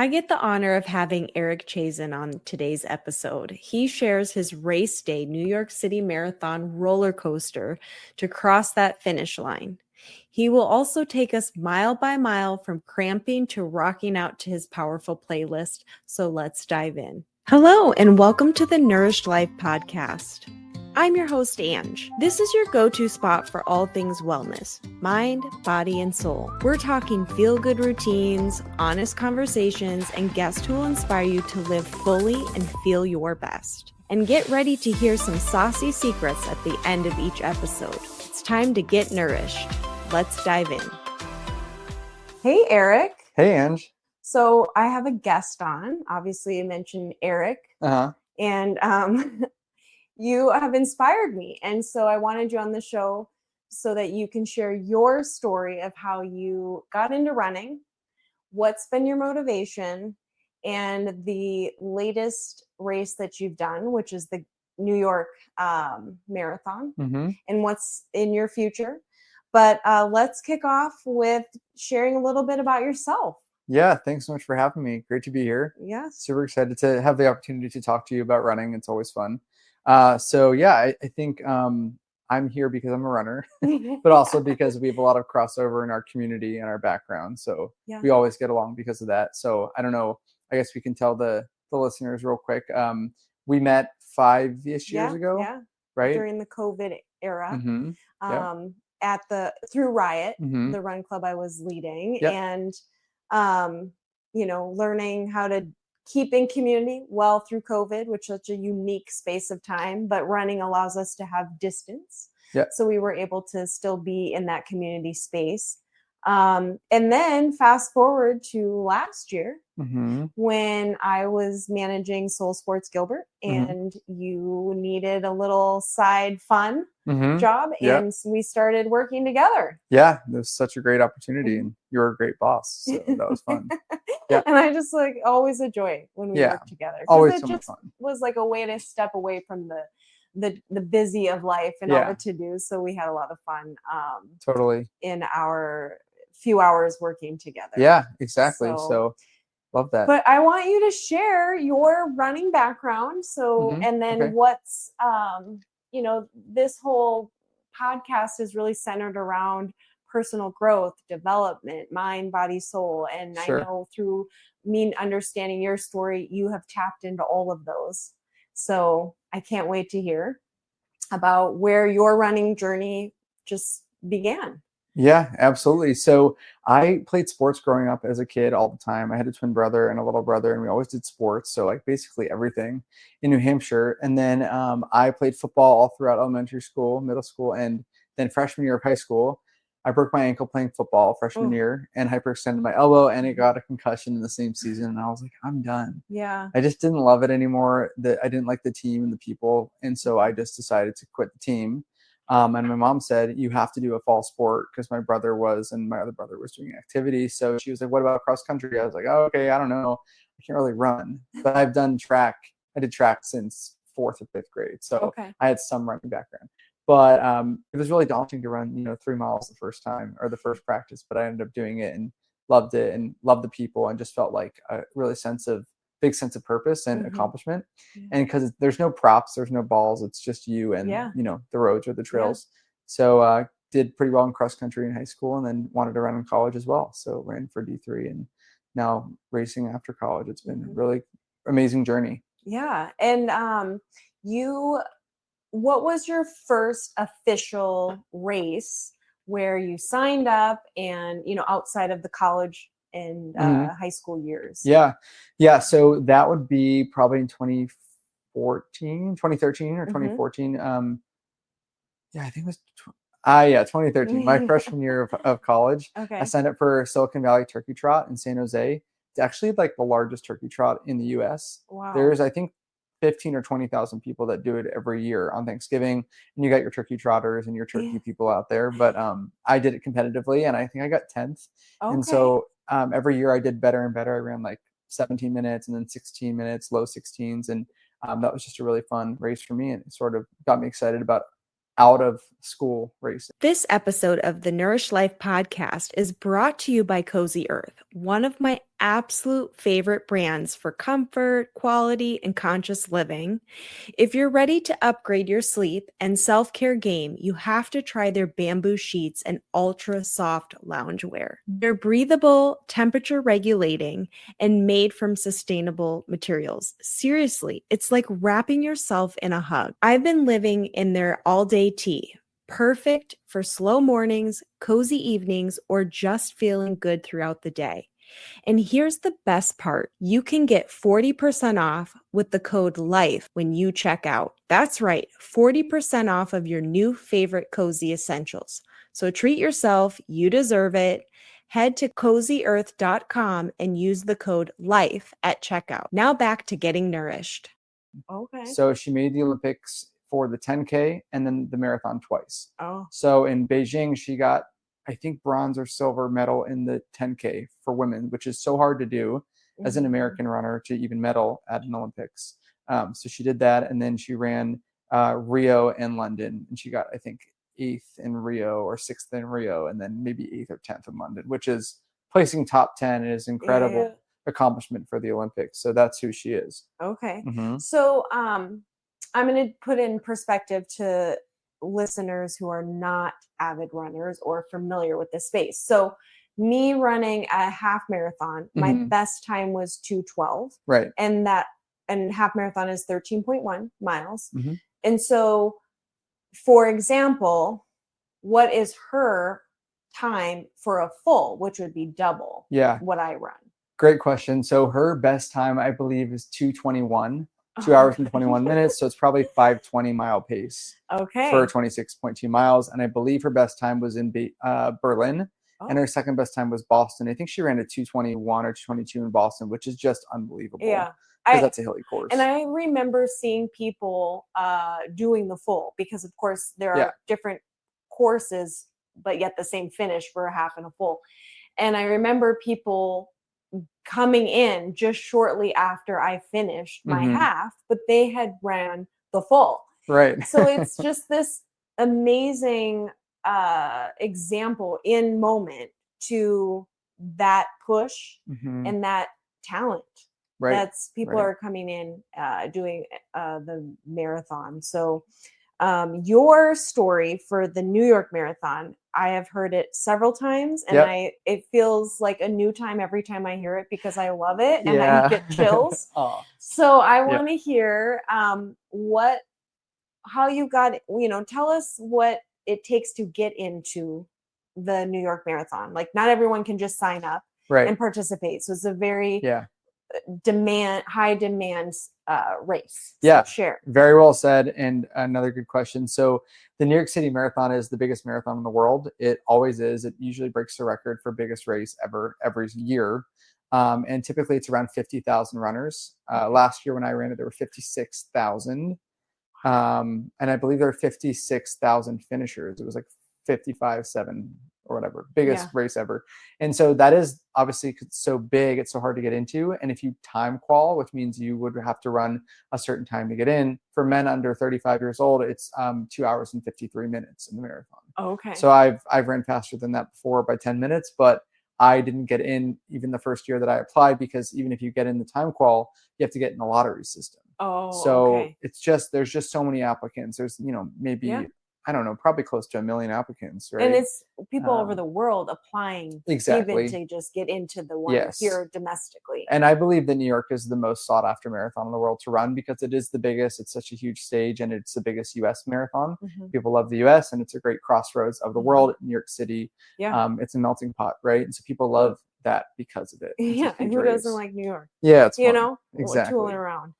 I get the honor of having Erikchazin on today's episode. He shares his race day New York City Marathon roller coaster to cross that finish line. He will also take us mile by mile from cramping to rocking out to his powerful playlist. So let's dive in. Hello, and welcome to the Nourished Life podcast. I'm your host, Ange. This is your go-to spot for all things wellness, mind, body, and soul. We're talking feel-good routines, honest conversations, and guests who will inspire you to live fully and feel your best. And get ready to hear some saucy secrets at the end of each episode. It's time to get nourished. Let's dive in. Hey, Erik. Hey, Ange. So I have a guest on. Obviously, you mentioned Erik. And you have inspired me. And so I wanted you on the show so that you can share your story of how you got into running, what's been your motivation, and the latest race that you've done, which is the New York Marathon, and what's in your future. But let's kick off with sharing a little bit about yourself. Yeah, thanks so much for having me. Great to be here. Yeah. Super excited to have the opportunity to talk to you about running. It's always fun. I think I'm here because I'm a runner, but also because we have a lot of crossover in our community and our background. So we always get along because of that. So I don't know, I guess we can tell the listeners real quick. We met 5-ish years ago, right? During the COVID era, through Riot, the run club I was leading, and learning how to keep in community well through COVID, which is such a unique space of time, but running allows us to have distance. So we were able to still be in that community space. And then fast forward to last year when I was managing Soul Sports Gilbert and you needed a little side fun job. And so we started working together. Yeah, it was such a great opportunity and you're a great boss. So that was fun. And I just always enjoy when we work together. Always it so just much fun. Was like a way to step away from the busy of life and all the to-dos. So we had a lot of fun totally in our few hours working together. Yeah, exactly. So love that. But I want you to share your running background. So, and then what's, this whole podcast is really centered around personal growth, development, mind, body, soul. And I know through me understanding your story, you have tapped into all of those. So I can't wait to hear about where your running journey just began. Yeah, absolutely. So I played sports growing up as a kid all the time. I had a twin brother and a little brother, and we always did sports. So basically everything in New Hampshire. And then I played football all throughout elementary school, middle school, and then freshman year of high school. I broke my ankle playing football freshman year and hyperextended my elbow, and it got a concussion in the same season. And I was like, I'm done. Yeah. I just didn't love it anymore. I didn't like the team and the people. And so I just decided to quit the team. And my mom said, you have to do a fall sport because my brother and my other brother was doing activities. So she was like, what about cross country? I was like, oh, okay, I don't know. I can't really run, but I've done track. I did track since 4th or 5th grade. So I had some running background, but it was really daunting to run, 3 miles the first time or the first practice, but I ended up doing it and loved it and loved the people and just felt like a really big sense of purpose and accomplishment. And because there's no props, there's no balls, it's just you and the roads or the trails. So did pretty well in cross country in high school and then wanted to run in college as well. So ran for D3 and now racing after college. It's been a really amazing journey. Yeah. And what was your first official race where you signed up and outside of the college and high school years? Yeah. So that would be probably in 2013 or 2014. I think it was 2013, my freshman year of college. I signed up for Silicon Valley Turkey Trot in San Jose. It's actually like the largest turkey trot in the US. Wow. There's, I think, 15 or 20,000 people that do it every year on Thanksgiving, and you got your turkey trotters and your turkey people out there. But I did it competitively, and I think I got 10th. And so every year I did better and better. I ran like 17 minutes and then 16 minutes, low 16s. And that was just a really fun race for me. And it sort of got me excited about out of school racing. This episode of the Nourished Life podcast is brought to you by Cozy Earth, one of my absolute favorite brands for comfort, quality, and conscious living. If you're ready to upgrade your sleep and self-care game, you have to try their bamboo sheets and ultra soft loungewear. They're breathable, temperature regulating, and made from sustainable materials. Seriously, it's like wrapping yourself in a hug. I've been living in their all-day tea. Perfect for slow mornings, cozy evenings, or just feeling good throughout the day. And here's the best part. You can get 40% off with the code LIFE when you check out. That's right, 40% off of your new favorite cozy essentials. So treat yourself, you deserve it. Head to cozyearth.com and use the code LIFE at checkout. Now back to getting nourished. Okay. So she made the Olympics for the 10K and then the marathon twice. Oh. So in Beijing, she got, I think, bronze or silver medal in the 10K for women, which is so hard to do as an American runner to even medal at an Olympics. So she did that, and then she ran Rio and London, and she got, I think, 8th in Rio or 6th in Rio, and then maybe 8th or 10th in London, which is placing top 10 is incredible accomplishment for the Olympics. So that's who she is. Okay. So I'm going to put in perspective to listeners who are not avid runners or familiar with this space. So me running a half marathon, my best time was 2:12. Right. And half marathon is 13.1 miles. And so, for example, what is her time for a full, which would be double what I run? Great question. So her best time, I believe, is 2:21. 2 hours and 21 minutes. So it's probably 5:20 mile pace for 26.2 miles. And I believe her best time was in Berlin. And her second best time was Boston. I think she ran a 2:21 or 2:22 in Boston, which is just unbelievable. Yeah. Because that's a hilly course. And I remember seeing people doing the full, because of course there are different courses, but yet the same finish for a half and a full. And I remember people coming in just shortly after I finished my half, but they had ran the full. Right. So it's just this amazing example in moment to that push and that talent. Right. That's people are coming in doing the marathon. So your story for the New York Marathon, I have heard it several times, and it feels like a new time every time I hear it because I love it and I get chills. So I want to hear how you got, tell us what it takes to get into the New York Marathon. Like, not everyone can just sign up and participate. So it's a very high demand race. So share. Very well said. And another good question. So the New York City Marathon is the biggest marathon in the world. It always is. It usually breaks the record for biggest race ever every year. And typically it's around 50,000 runners. Last year when I ran it, there were 56,000. And I believe there were 56,000 finishers. It was like 55-7 or whatever, biggest race ever. And so that is obviously so big, it's so hard to get into. And if you time qual, which means you would have to run a certain time to get in, for men under 35 years old, it's 2 hours and 53 minutes in the marathon. Okay. So I've ran faster than that before by 10 minutes, but I didn't get in even the first year that I applied, because even if you get in the time qual, you have to get in the lottery system. So it's just, there's just so many applicants. There's, maybe, I don't know, probably close to 1 million applicants, right? And it's people over the world applying even to just get into the one here domestically. And I believe that New York is the most sought after marathon in the world to run, because it is the biggest. It's such a huge stage, and it's the biggest US marathon. People love the US, and it's a great crossroads of the world. New York City, it's a melting pot, right? And so people love that because of it. And who doesn't like New York? Yeah, it's fun. Exactly. Tooling around.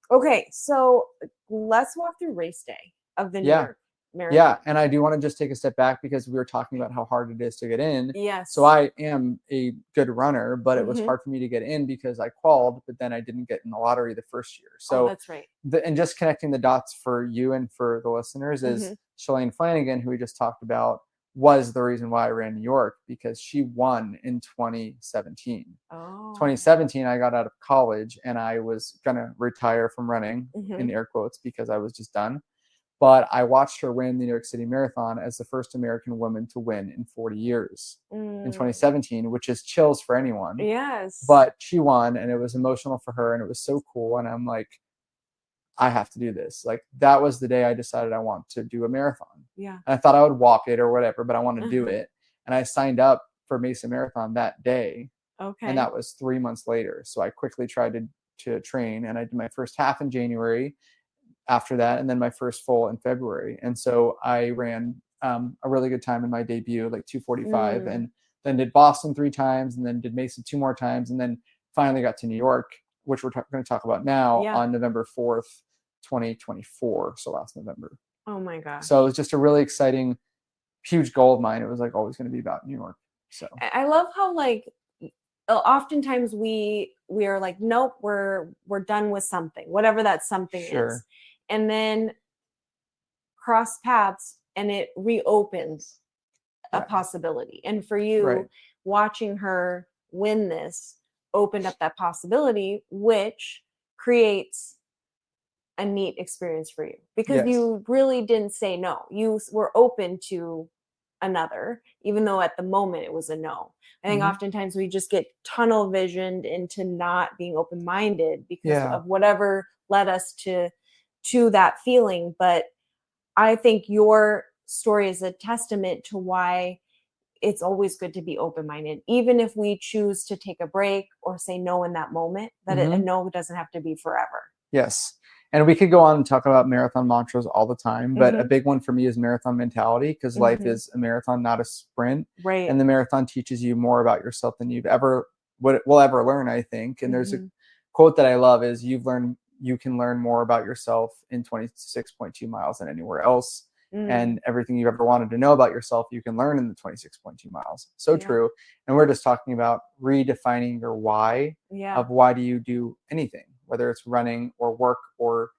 Okay, so let's walk through race day of the New York Marathon. Yeah, and I do want to just take a step back, because we were talking about how hard it is to get in. Yes. So I am a good runner, but it was hard for me to get in because I qualified, but then I didn't get in the lottery the first year. So that's right. And just connecting the dots for you and for the listeners is Shalane Flanagan, who we just talked about, was the reason why I ran New York, because she won in 2017. 2017, I got out of college and I was going to retire from running, in air quotes, because I was just done. But I watched her win the New York City Marathon as the first American woman to win in 40 years in 2017, which is chills for anyone. Yes. But she won, and it was emotional for her, and it was so cool. And I'm like, I have to do this. Like, that was the day I decided I want to do a marathon. Yeah. And I thought I would walk it or whatever, but I want to do it. And I signed up for Mesa Marathon that day. Okay. And that was 3 months later. So I quickly tried to train, and I did my first half in January after that, and then my first full in February. And so I ran a really good time in my debut, like 2:45, and then did Boston 3 times, and then did Mesa 2 more times, and then finally got to New York, which we're going to talk about now, on November 4th, 2024. So last November. Oh my gosh. So it was just a really exciting, huge goal of mine. It was like always going to be about New York. So I love how, like, oftentimes we are like, nope, we're done with something, whatever that something is, and then cross paths and it reopens a possibility. And for you, watching her win this opened up that possibility, which creates a neat experience for you, because you really didn't say no. You were open to another, even though at the moment it was a no. I think oftentimes we just get tunnel visioned into not being open-minded because of whatever led us to that feeling. But I think your story is a testament to why it's always good to be open-minded, even if we choose to take a break or say no in that moment, that a no doesn't have to be forever. Yes. And we could go on and talk about marathon mantras all the time, but a big one for me is marathon mentality, because life is a marathon, not a sprint. Right. And the marathon teaches you more about yourself than you've ever will ever learn, I think. And there's a quote that I love is, you can learn more about yourself in 26.2 miles than anywhere else. And everything you've ever wanted to know about yourself, you can learn in the 26.2 miles. So true. And we're just talking about redefining your why of why do you do anything, whether it's running or work or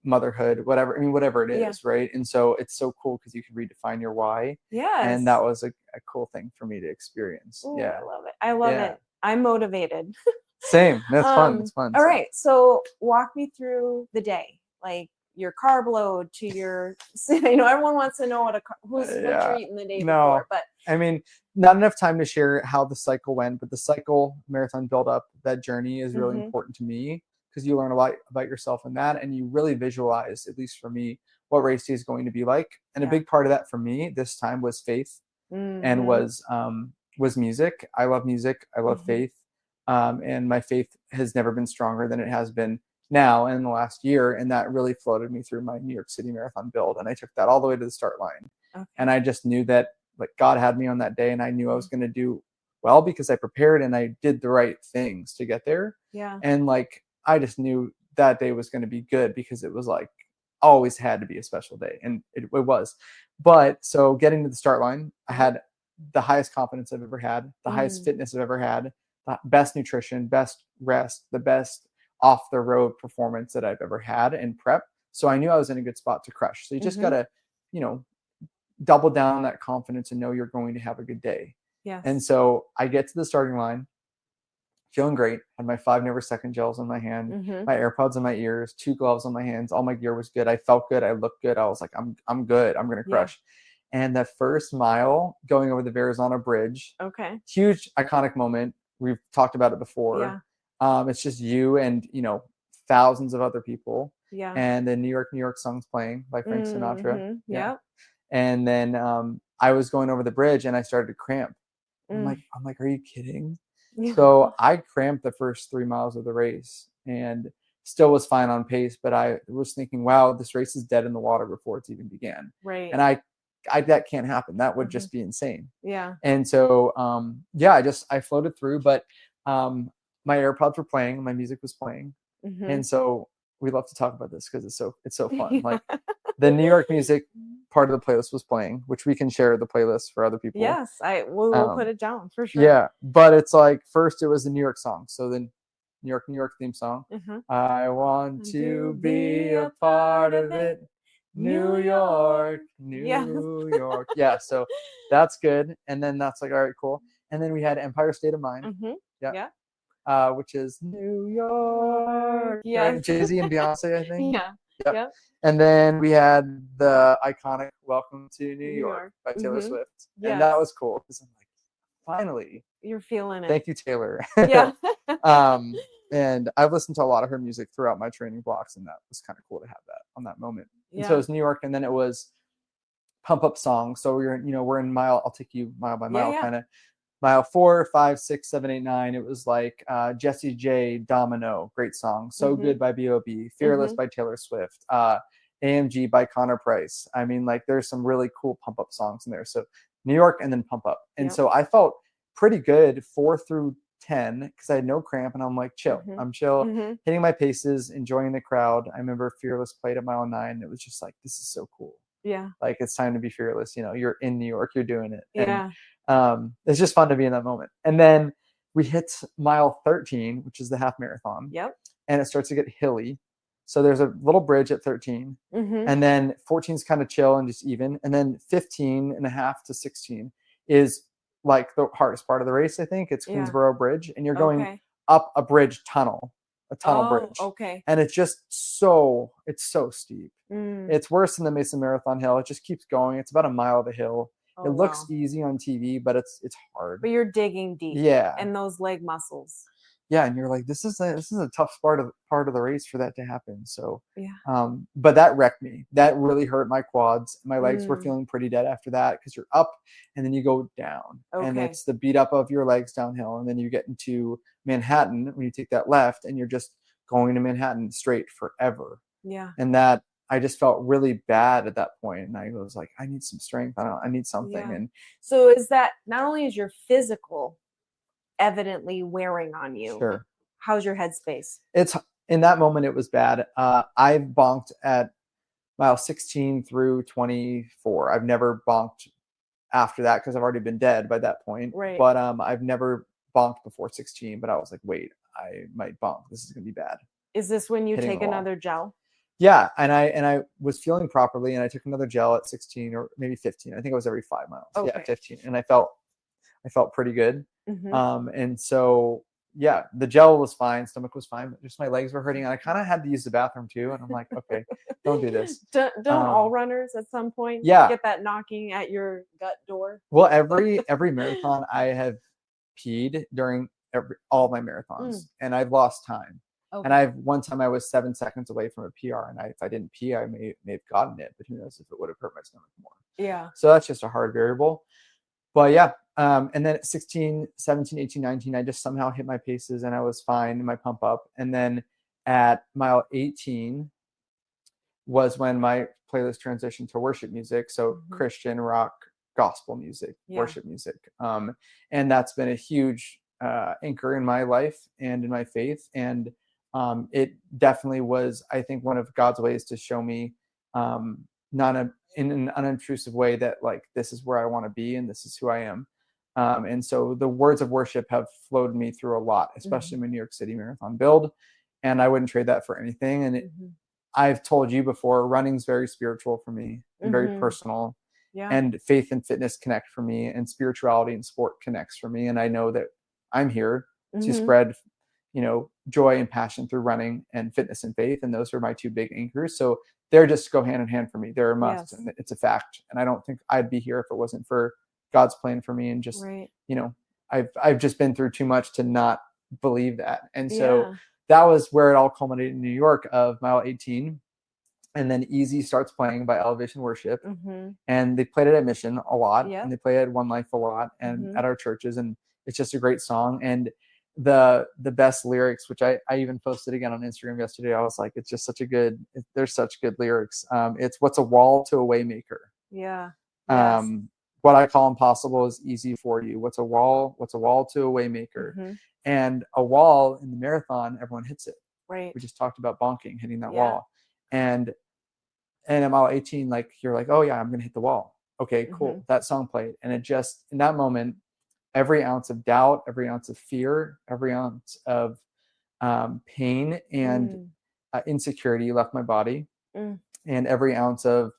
motherhood, whatever. I mean, whatever it is, right? And so it's so cool because you can redefine your why. And that was a cool thing for me to experience. Ooh, I love it. I love it. I'm motivated. Same. That's fun. It's fun. All right. So walk me through the day, like your carb load to your, everyone wants to know what you're eating the day before, but I mean, not enough time to share how the cycle went, but the cycle marathon build up, that journey is really important to me, because you learn a lot about yourself in that, and you really visualize, at least for me, what race day is going to be like. And a big part of that for me this time was faith, and was music. I love music. I love faith. And my faith has never been stronger than it has been now in the last year. And that really floated me through my New York City Marathon build. And I took that all the way to the start line. And I just knew that, like, God had me on that day, and I knew I was going to do well because I prepared and I did the right things to get there. And like, I just knew that day was going to be good, because it was like always had to be a special day. And it was. But so getting to the start line, I had the highest confidence I've ever had, the highest fitness I've ever had, the best nutrition, best rest, the best off the road performance that I've ever had in prep. So I knew I was in a good spot to crush. So you just got to, double down on that confidence and know you're going to have a good day. And so I get to the starting line, feeling great. Had my 5 Never Second gels in my hand, my AirPods in my ears, 2 gloves on my hands. All my gear was good. I felt good. I looked good. I was like, I'm good. I'm going to crush. And that first mile going over the Verrazano Bridge, huge iconic moment. We've talked about it before. It's just you and, thousands of other people. And the New York song's playing by Frank Sinatra. And then I was going over the bridge and I started to cramp. I'm like, are you kidding? So I cramped the first 3 miles of the race and still was fine on pace. But I was thinking, wow, this race is dead in the water before it's even began. And I that can't happen. That would just be insane. And so, I floated through, but my AirPods were playing, my music was playing. And so we love to talk about this because it's so fun. Like, the New York music part of the playlist was playing, which we can share the playlist for other people. Yes, we'll put it down for sure. Yeah, but it's like, first it was the New York song. So then New York theme song. I want to be a part of it. New York, New York. Yeah, so that's good. And then that's like, all right, cool. And then we had Empire State of Mind. Which is New York. Right? Jay-Z and Beyonce, I think. Yep. Yep. And then we had the iconic Welcome to New New York York. by Taylor Mhm. Swift. And Yes. that was cool because I'm like, finally, You're feeling it. thank you, Taylor. Yeah. And I've listened to a lot of her music throughout my training blocks, and that was kind of cool to have that on that moment. And so it Yeah. was New York, and then it was pump up songs. So we're in mile. I'll take you mile by mile, Yeah. kind of mile 4, 5, 6, 7, 8, 9. It was like Jessie J, Domino, great song. So Mhm. Good by B.O.B. Fearless Mhm. by Taylor Swift. AMG by Connor Price. I mean, like there's some really cool pump up songs in there. So New York and then pump up. And Yep. so I felt pretty good 4 through 10 because I had no cramp and I'm like chill. Mhm. I'm chill, Mhm. hitting my paces, enjoying the crowd. I remember Fearless played at mile 9. It was just like, this is so cool. Yeah. Like it's time to be fearless. You're in New York, you're doing it. And Yeah. it's just fun to be in that moment. And then we hit mile 13, which is the half marathon, Yep. and it starts to get hilly. So there's a little bridge at 13, Mhm. and then 14 is kind of chill and just even. And then 15 and a half to 16 is like the hardest part of the race, I think. It's Yeah. Queensboro Bridge, and you're going Okay. up a tunnel Oh, bridge. okay. And it's so steep. Mm. It's worse than the Mesa Marathon hill. It just keeps going. It's about a mile of the hill. Oh, It looks wow. easy on TV, but it's hard. But you're digging deep. Yeah. And those leg muscles. Yeah, and you're like, this is a tough part of the race for that to happen. So Yeah. but that wrecked me. That really hurt my quads. My legs were Mm. feeling pretty dead after that because you're up and then you go down. And Okay. it's the beat up of your legs downhill. And then you get into Manhattan when you take that left and you're just going to Manhattan straight forever. Yeah. And that I just felt really bad at that point. And I was like, I need some strength. I need something. Yeah. And So is that not only is your physical evidently wearing on you, sure, how's your headspace? it's in that moment it was bad. I've bonked at mile 16 through 24. I've never bonked after that because I've already been dead by that point. Right. But I've never bonked before 16. But I was like, wait, I might bonk. This is gonna be bad. Is this when you Hitting take the wall. another gel? Yeah, and I was feeling properly, and I took another gel at 16 or maybe 15. I think it was every 5 miles. Okay. Yeah, 15, and I felt pretty good. Mhm. And so yeah, the gel was fine, stomach was fine, but just my legs were hurting, and I kind of had to use the bathroom too. And I'm like, okay, don't do this. Don't all runners at some point Yeah. get that knocking at your gut door? Well, every marathon I have peed during all of my marathons, and I've lost time. And Okay. one time I was 7 seconds away from a PR, and if I didn't pee, I may have gotten it, but who knows if it would have hurt my stomach more. Yeah. So that's just a hard variable. But yeah, and then at 16, 17, 18, 19, I just somehow hit my paces and I was fine in my pump up. And then at mile 18 was when my playlist transitioned to worship music. So Christian rock, gospel music, worship music. And that's been a huge anchor in my life and in my faith. And it definitely was, I think, one of God's ways to show me in an unobtrusive way that like this is where I want to be and this is who I am. And so the words of worship have flowed me through a lot, especially my New York City Marathon build. And I wouldn't trade that for anything. And I've told you before, running's very spiritual for me and very personal. Yeah. And faith and fitness connect for me, and spirituality and sport connects for me. And I know that I'm here to spread, joy and passion through running and fitness and faith. And those are my two big anchors. So they're just go hand in hand for me. They're a must, and it's a fact. And I don't think I'd be here if it wasn't for God's plan for me. And just, I've just been through too much to not believe that. And so that was where it all culminated in New York of mile 18. And then Easy starts playing by Elevation Worship. And they played it at Mission a lot. And they play it at One Life a lot and at our churches. And it's just a great song. And the best lyrics, which I even posted again on Instagram yesterday. I was like, it's just there's such good lyrics. It's what's a wall to a waymaker. Yeah. What I call impossible is easy for you. What's a wall to a waymaker? And a wall in the marathon, everyone hits it. Right. We just talked about bonking, hitting that wall. And at mile 18, like you're like, oh yeah, I'm gonna hit the wall. Okay, cool. That song played. And it just in that moment, every ounce of doubt, every ounce of fear, every ounce of pain and insecurity left my body. And every ounce of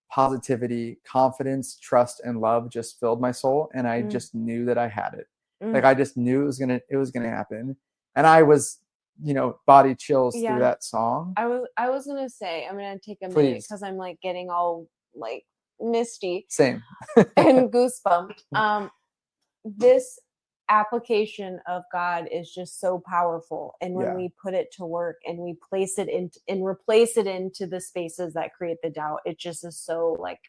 positivity, confidence, trust, and love just filled my soul. And I just knew that I had it. Like I just knew it was gonna happen. And I was body chills through that song. I was gonna say, I'm gonna take a minute Please. because I'm like getting all like misty Same. and goosebumped. This application of God is just so powerful, and when we put it to work and we place it in and replace it into the spaces that create the doubt, it just is so like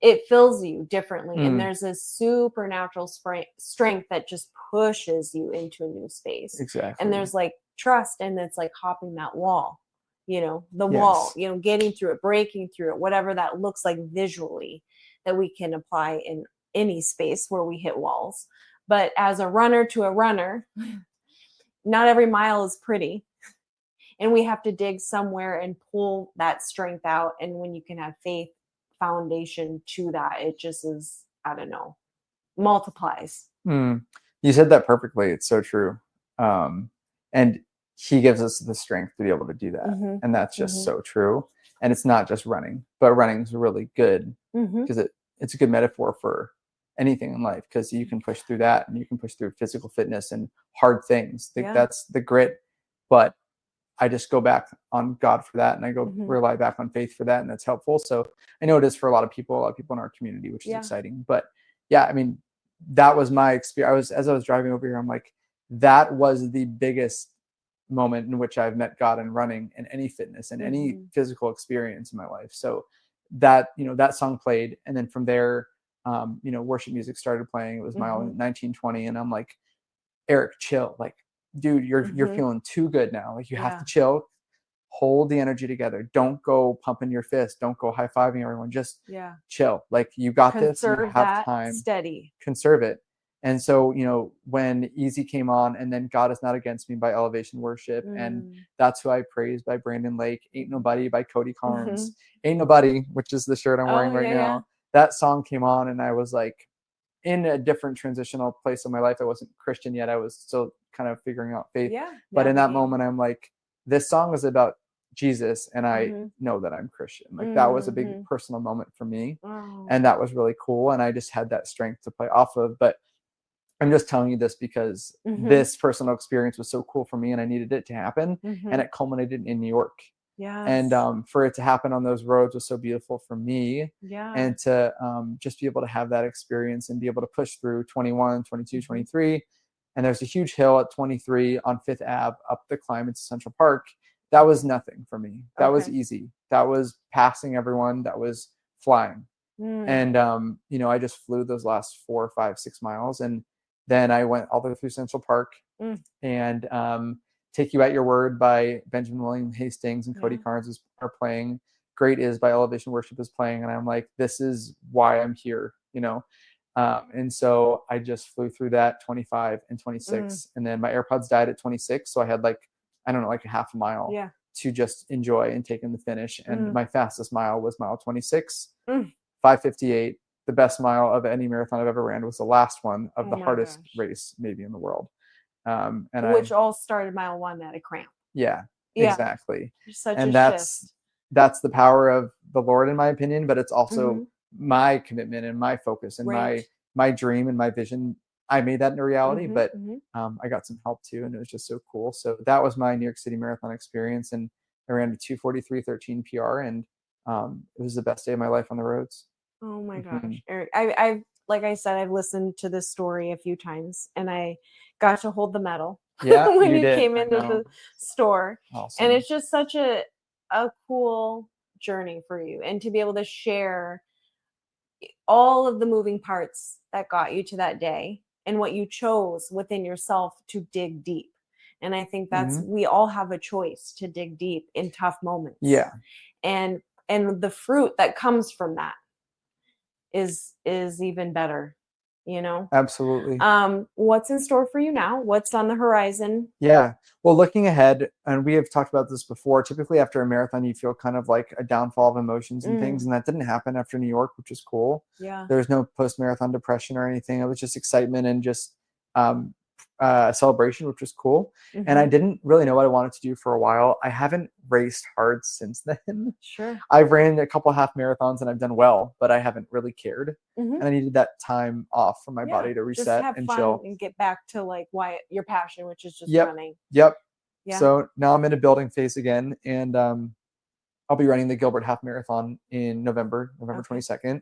it fills you differently, and there's this supernatural strength that just pushes you into a new space. Exactly. And there's like trust, and it's like hopping that wall, the wall, getting through it, breaking through it, whatever that looks like visually, that we can apply in any space where we hit walls. But as a runner to a runner, not every mile is pretty, and we have to dig somewhere and pull that strength out. And when you can have faith foundation to that, it just is, I don't know, multiplies. You said that perfectly. It's so true. And he gives us the strength to be able to do that. And that's just so true. And it's not just running, but running is really good because it's a good metaphor for anything in life, because you can push through that, and you can push through physical fitness and hard things. That's the grit. But I just go back on God for that, and I go rely back on faith for that, and that's helpful. So I know it is for a lot of people in our community, which is exciting. But yeah, I mean, that was my experience. As I was driving over here, I'm like, that was the biggest moment in which I've met God in running and any fitness and any physical experience in my life. So that, that song played, and then from there, worship music started playing. It was mile 1920, and I'm like, Erik, chill. Like, dude, you're feeling too good now. Like, you have to chill, hold the energy together. Don't go pumping your fist. Don't go high-fiving everyone. Just chill. Like, you got this. You have time. Steady. Conserve it. And so, when Easy came on, and then God Is Not Against Me by Elevation Worship, and That's Who I Praise by Brandon Lake, Ain't Nobody by Cody Carnes, Ain't Nobody, which is the shirt I'm wearing right now. That song came on, and I was like in a different transitional place in my life. I wasn't Christian yet. I was still kind of figuring out faith. But in that moment, I'm like, this song is about Jesus, and I know that I'm Christian. Like, that was a big personal moment for me. And that was really cool. And I just had that strength to play off of. But I'm just telling you this because this personal experience was so cool for me, and I needed it to happen. And it culminated in New York. And for it to happen on those roads was so beautiful for me. And to just be able to have that experience and be able to push through 21, 22, 23. And there's a huge hill at 23 on 5th Ave up the climb into Central Park. That was nothing for me. That was easy. That was passing everyone. That was flying. And, I just flew those last 4, 5, 6 miles. And then I went all the way through Central Park. And Take You at Your Word by Benjamin William Hastings and Cody Carnes are playing. Great Is by Elevation Worship is playing. And I'm like, this is why I'm here, and so I just flew through that 25 and 26. And then my AirPods died at 26. So I had like a half a mile to just enjoy and take in the finish. And my fastest mile was mile 26, 5:58. The best mile of any marathon I've ever ran was the last one of the hardest race maybe in the world. Which all started mile 1 at a cramp. Yeah, exactly. And that's the power of the Lord, in my opinion, but it's also my commitment and my focus and my dream and my vision. I made that into reality, but I got some help too, and it was just so cool. So that was my New York City Marathon experience, and I ran a 2:43:13 PR, and it was the best day of my life on the roads. Oh my gosh, Erik! I've like I said, I've listened to this story a few times, and I got to hold the medal when you came into the store. Awesome. And it's just such a cool journey for you, and to be able to share all of the moving parts that got you to that day and what you chose within yourself to dig deep. And I think that's we all have a choice to dig deep in tough moments. And the fruit that comes from that is even better, Absolutely. What's in store for you now? What's on the horizon? Yeah. Well, looking ahead, and we have talked about this before, typically after a marathon, you feel kind of like a downfall of emotions and things. And that didn't happen after New York, which is cool. There was no post-marathon depression or anything. It was just excitement and just celebration, which was cool. And I didn't really know what I wanted to do for a while. I haven't raced hard since then. I've ran a couple half marathons and I've done well, but I haven't really cared. And I needed that time off for my body to reset have and fun chill and get back to like your passion, which is just running. So now I'm in a building phase again, and I'll be running the Gilbert Half Marathon in November 22nd.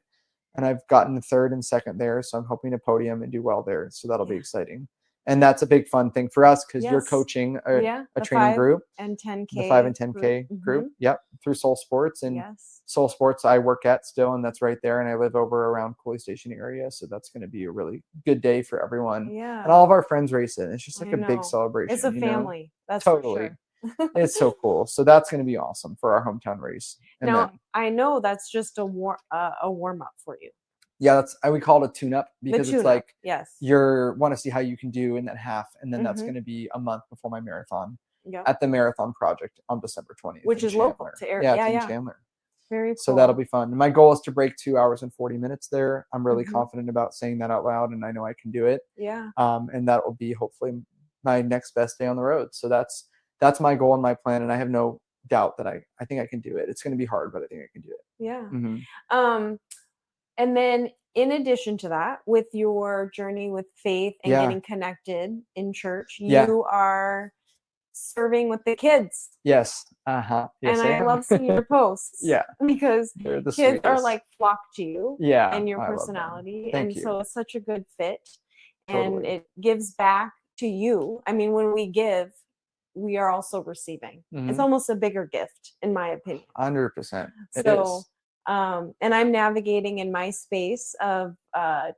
And I've gotten third and second there. So I'm hoping to podium and do well there. So that'll be exciting. And that's a big fun thing for us because you're coaching a training group. And 10K. The 5 and 10K group. Yep. Through Soul Sports. And Soul Sports I work at still, and that's right there. And I live over around Cooley Station area. So that's going to be a really good day for everyone. Yeah. And all of our friends race it. It's just like a big celebration. It's a family. That's totally. For sure. It's so cool. So that's going to be awesome for our hometown race. And now, I know that's just a warm up for you. Yeah, we call it a tune-up because it's like you want to see how you can do in that half, and then that's going to be a month before my marathon at the Marathon Project on December 20th, which is Chandler. local to Erik. Yeah, it's in Chandler. Very cool. So that'll be fun. My goal is to break 2 hours and 40 minutes there. I'm really confident about saying that out loud, and I know I can do it. Yeah. And that will be hopefully my next best day on the road. So that's my goal and my plan, and I have no doubt that I think I can do it. It's going to be hard, but I think I can do it. Yeah. And then in addition to that, with your journey with faith and getting connected in church, you are serving with the kids. Yes. Yes, and I love seeing your posts. Because kids sweetest. are like flock to you and your I personality. Thank you. So it's such a good fit. Totally. And it gives back to you. I mean, when we give, we are also receiving. It's almost a bigger gift, in my opinion. 100%. It is. And I'm navigating in my space of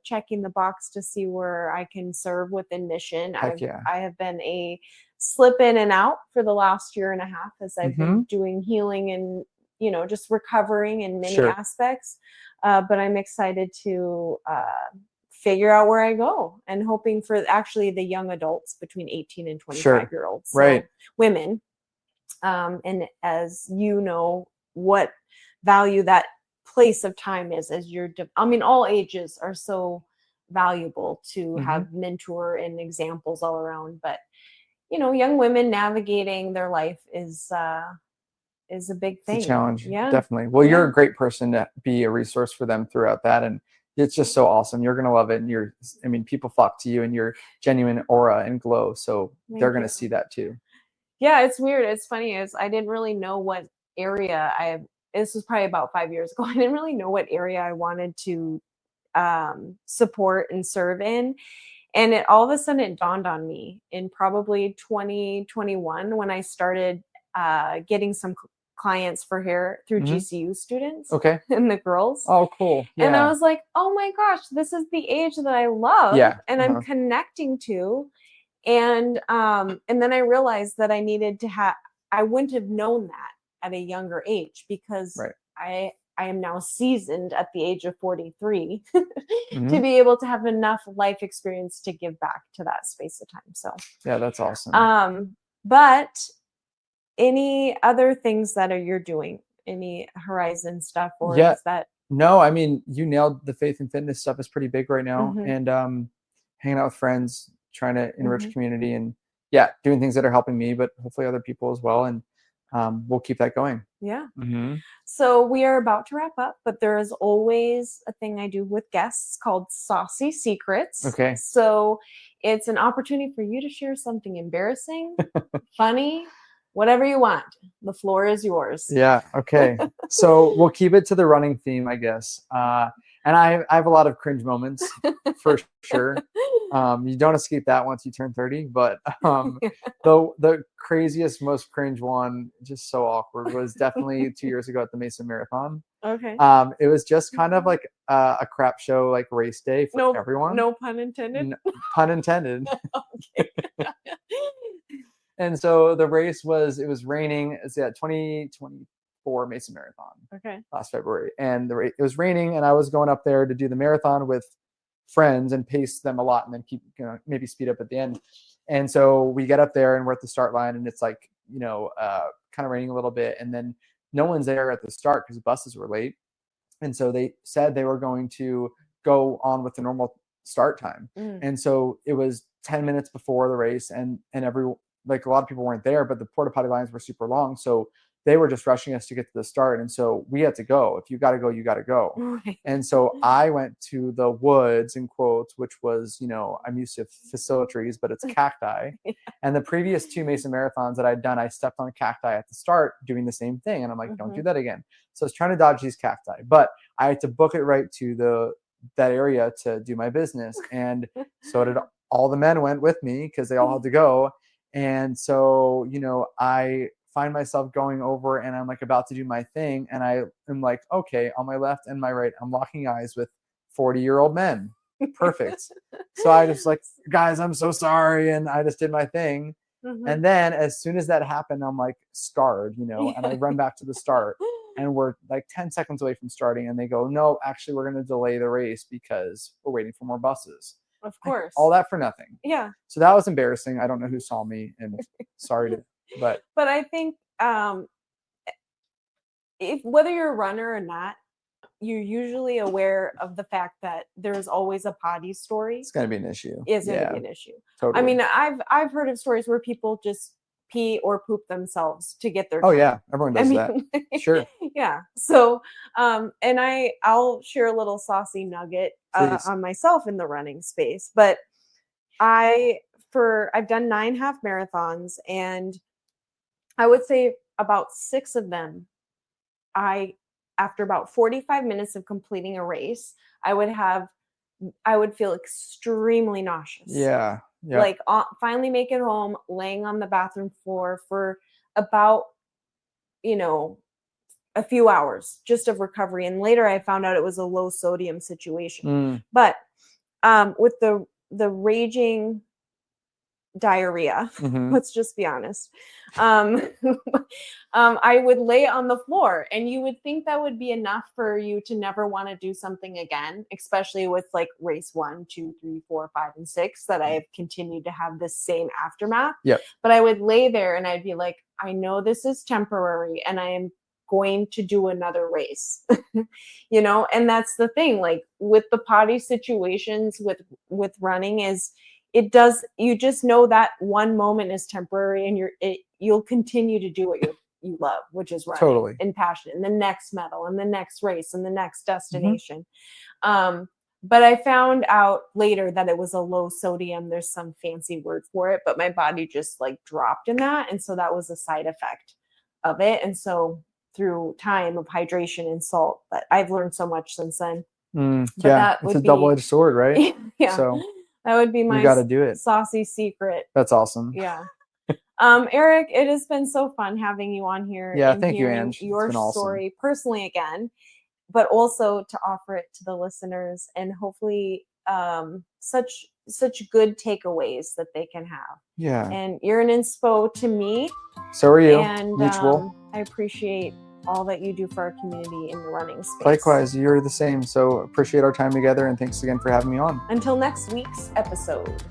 checking the box to see where I can serve within mission. I have been a slip in and out for the last year and a half as I've been doing healing and, just recovering in many aspects. But I'm excited to figure out where I go and hoping for actually the young adults between 18 and 25-year-olds. So women. And as you know, what value that place of time is as all ages are so valuable to have mentor and examples all around, but young women navigating their life is a big thing. It's a challenge. Definitely. Well, you're a great person to be a resource for them throughout that, and it's just so awesome. You're going to love it, and people flock to you and your genuine aura and glow, so they're going to see that too. Yeah, it's weird. It's funny is I didn't really know what area this was probably about 5 years ago. I didn't really know what area I wanted to support and serve in. And all of a sudden it dawned on me in probably 2021 when I started getting some clients for hair through GCU students. Okay. And the girls. Oh, cool. Yeah. And I was like, oh my gosh, this is the age that I love and I'm connecting to. And then I realized that I needed to I wouldn't have known that at a younger age because I am now seasoned at the age of 43 to be able to have enough life experience to give back to that space of time. So yeah, that's awesome. But any other things that you're doing, any Horizon stuff or is that? No, I mean, you nailed the faith and fitness stuff is pretty big right now. And hanging out with friends, trying to enrich community and doing things that are helping me, but hopefully other people as well. And we'll keep that going. Yeah. So we are about to wrap up, but there is always a thing I do with guests called Saucy Secrets. Okay. So it's an opportunity for you to share something embarrassing, funny, whatever you want. The floor is yours. Yeah. Okay. So we'll keep it to the running theme, I guess. And I have a lot of cringe moments for sure. You don't escape that once you turn 30, but the craziest, most cringe one, just so awkward, was definitely 2 years ago at the Mesa Marathon. Okay. It was just kind of like a crap show, like race day for everyone. No pun intended. Pun intended. Okay. And so the race it was raining. It's 2024 Mesa Marathon. Okay. Last February. And it was raining, and I was going up there to do the marathon with friends and pace them a lot and then keep, maybe speed up at the end. And so we get up there and we're at the start line and it's like, kind of raining a little bit. And then no one's there at the start because the buses were late. And so they said they were going to go on with the normal start time. And so it was 10 minutes before the race and a lot of people weren't there, but the porta potty lines were super long. So they were just rushing us to get to the start. And so we had to go. If you got to go, you got to go. Right. And so I went to the woods, in quotes, which was, I'm used to facilitaries, but it's cacti. Yeah. And the previous 2 Mason marathons that I'd done, I stepped on cacti at the start doing the same thing. And I'm like, don't do that again. So I was trying to dodge these cacti, but I had to book it right to that area to do my business. And so did all the men went with me because they all had to go. And so, I find myself going over and I'm like about to do my thing. And I am like, okay, on my left and my right, I'm locking eyes with 40-year-old men. Perfect. So I just like, guys, I'm so sorry. And I just did my thing. And then as soon as that happened, I'm like scarred, and I run back to the start and we're like 10 seconds away from starting. And they go, no, actually, we're going to delay the race because we're waiting for more buses. Of course. All that for nothing. Yeah. So that was embarrassing. I don't know who saw me, and sorry but I think if whether you're a runner or not, you're usually aware of the fact that there's always a potty story. It's going to be an issue. Is going to be an issue. Totally. I mean, I've heard of stories where people just pee or poop themselves to get their time. Yeah, everyone does that. Sure. Yeah. So and I'll share a little saucy nugget on myself in the running space, but I've done 9 half marathons, and I would say about 6 of them, after about 45 minutes of completing a race, I would feel extremely nauseous. Yeah. Yep. Like finally make it home, laying on the bathroom floor for about, a few hours just of recovery. And later I found out it was a low sodium situation. But with the raging diarrhea, let's just be honest, I would lay on the floor, and you would think that would be enough for you to never want to do something again, especially with like race 1, 2, 3, 4, 5, and 6 that I have continued to have this same aftermath. Yep. But I would lay there and I'd be like, I know this is temporary and I am going to do another race. And that's the thing, like with the potty situations with running, is you just know that one moment is temporary, and you'll continue to do what you love, which is running. Totally. And passion, and the next medal, and the next race, and the next destination. But I found out later that it was a low sodium. There's some fancy word for it, but my body just like dropped in that. And so that was a side effect of it. And so through time of hydration and salt, but I've learned so much since then. Yeah, it's a double-edged sword, right? Yeah. So that would be my saucy secret. That's awesome. Yeah. Erik, it has been so fun having you on here. Yeah, thank you, Ange. Your story personally again, but also to offer it to the listeners, and hopefully such good takeaways that they can have. Yeah. And you're an inspo to me. So are you. And mutual. I appreciate all that you do for our community in the running space. Likewise, you're the same. So appreciate our time together, and thanks again for having me on. Until next week's episode.